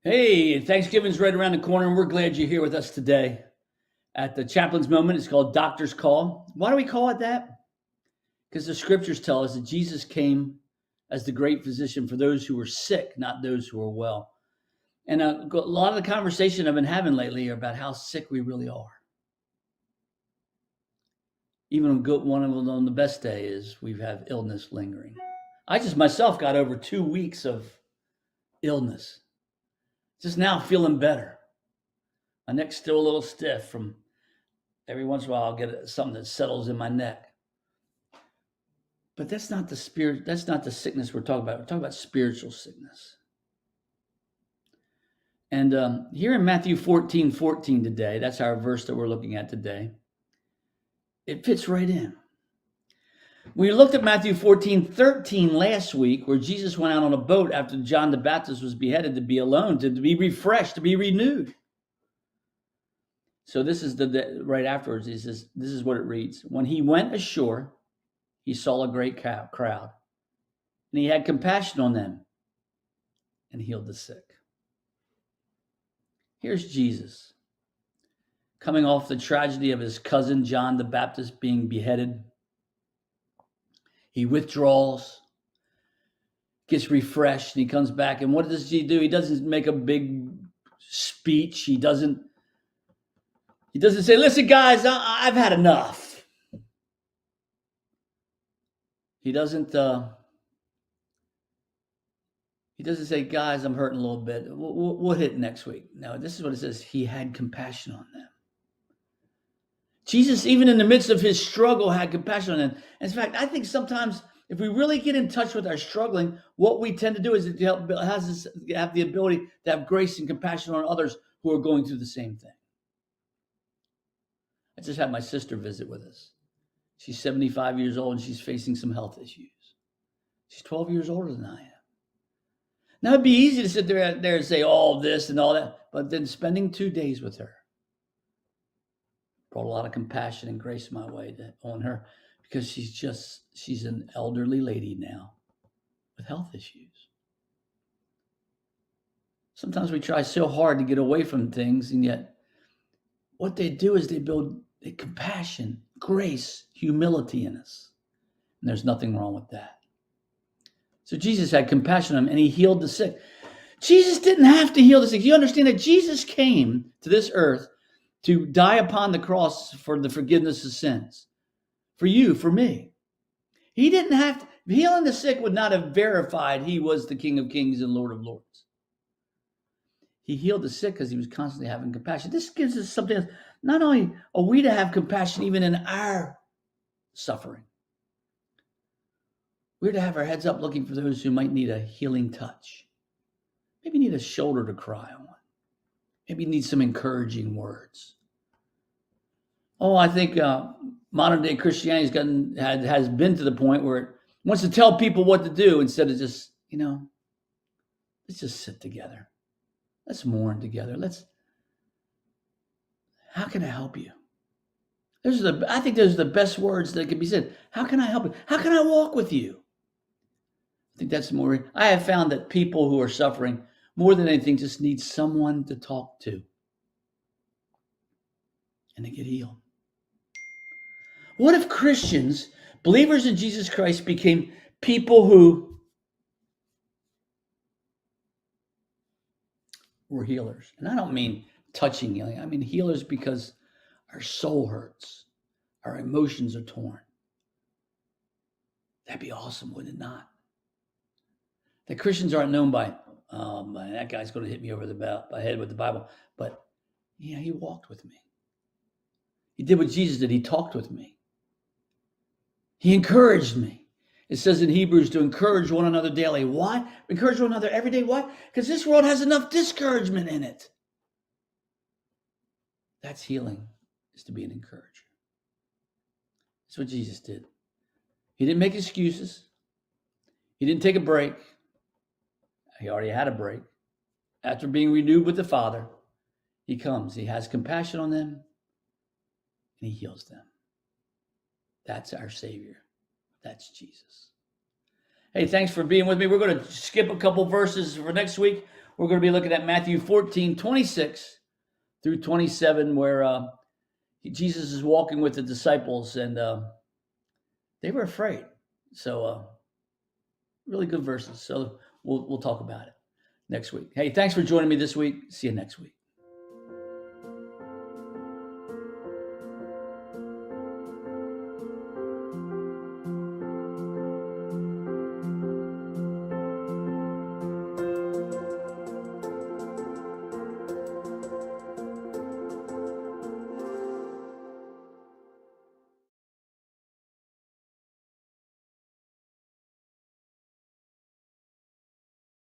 Hey, Thanksgiving's right around the corner, and we're glad you're here with us today at the Chaplain's Moment. It's called Doctor's Call. Why do we call it that? Because the scriptures tell us that Jesus came as the great physician for those who were sick, not those who were well. And a lot of the conversation I've been having lately are about how sick we really are. Even one of them on the best day is we have illness lingering. I just myself got over 2 weeks of illness. Just now feeling better. My neck's still a little stiff from every once in a while I'll get something that settles in my neck. But that's not the spirit, that's not the sickness we're talking about. We're talking about spiritual sickness. And here in Matthew 14:14 today, that's our verse that we're looking at today. It fits right in. We looked at Matthew 14:13 last week, where Jesus went out on a boat after John the Baptist was beheaded to be alone, to be refreshed, to be renewed. So this is right afterwards. He says, this is what it reads. When he went ashore, he saw a great crowd, and he had compassion on them and healed the sick. Here's Jesus coming off the tragedy of his cousin John the Baptist being beheaded. He withdraws, gets refreshed, and he comes back. And what does he do? He doesn't make a big speech. He doesn't say, listen, guys, I've had enough. He doesn't say, guys, I'm hurting a little bit. We'll hit next week. No, this is what it says. He had compassion on them. Jesus, even in the midst of his struggle, had compassion on them. In fact, I think sometimes if we really get in touch with our struggling, what we tend to do is have the ability to have grace and compassion on others who are going through the same thing. I just had my sister visit with us. She's 75 years old and she's facing some health issues. She's 12 years older than I am. Now, it'd be easy to sit there and say all this and all that, but then spending 2 days with her brought a lot of compassion and grace my way on her, because she's an elderly lady now with health issues. Sometimes we try so hard to get away from things, and yet what they do is they build compassion, grace, humility in us. And there's nothing wrong with that. So Jesus had compassion on him, and he healed the sick. Jesus didn't have to heal the sick. You understand that Jesus came to this earth to die upon the cross for the forgiveness of sins. For you, for me. He didn't have to. Healing the sick would not have verified he was the King of Kings and Lord of Lords. He healed the sick because he was constantly having compassion. This gives us something else. Not only are we to have compassion even in our suffering, we're to have our heads up looking for those who might need a healing touch. Maybe need a shoulder to cry on. Maybe need some encouraging words. Oh, I think modern day Christianity has been to the point where it wants to tell people what to do instead of just, let's just sit together. Let's mourn together. How can I help you? I think those are the best words that can be said. How can I help you? How can I walk with you? I think that's more. I have found that people who are suffering more than anything just need someone to talk to, and they get healed. What if Christians, believers in Jesus Christ, became people who were healers? And I don't mean touching healing. I mean healers because our soul hurts. Our emotions are torn. That'd be awesome, would it not? That Christians aren't known by, that guy's going to hit me over the head with the Bible. But yeah, he walked with me. He did what Jesus did. He talked with me. He encouraged me. It says in Hebrews to encourage one another daily. Why? Encourage one another every day. Why? Because this world has enough discouragement in it. That's healing, is to be an encourager. That's what Jesus did. He didn't make excuses. He didn't take a break. He already had a break. After being renewed with the Father, he comes. He has compassion on them, and he heals them. That's our Savior. That's Jesus. Hey, thanks for being with me. We're going to skip a couple verses for next week. we're going to be looking at Matthew 14, 26 through 27, where Jesus is walking with the disciples, and they were afraid. So really good verses. So we'll talk about it next week. Hey, thanks for joining me this week. See you next week.